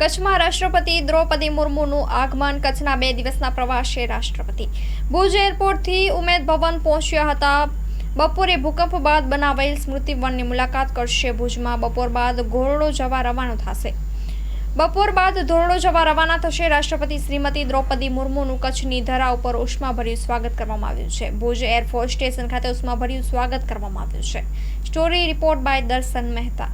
કચ્છમાં રાષ્ટ્રપતિ દ્રૌપદી મુર્મુનું આગમન. કચ્છના 2 દિવસના પ્રવાસે રાષ્ટ્રપતિ ભુજ એરપોર્ટથી ઉમેદ ભવન પહોંચ્યા હતા. બપોરે ભૂકંપ બાદ બનાવેલ સ્મૃતિ વનની મુલાકાત કરશે. ભુજમાં બપોર બાદ ધોરડો જવા રવાના થશે. રાષ્ટ્રપતિ શ્રીમતી દ્રૌપદી મુર્મુનું કચ્છની ધરા ઉપર ઉષ્માભર્યું સ્વાગત કરવામાં આવ્યું છે. ભુજ એરફોર્સ સ્ટેશન ખાતે ઉષ્માભર્યું સ્વાગત કરવામાં આવ્યું છે. સ્ટોરી રિપોર્ટ બાય દર્શન મહેતા.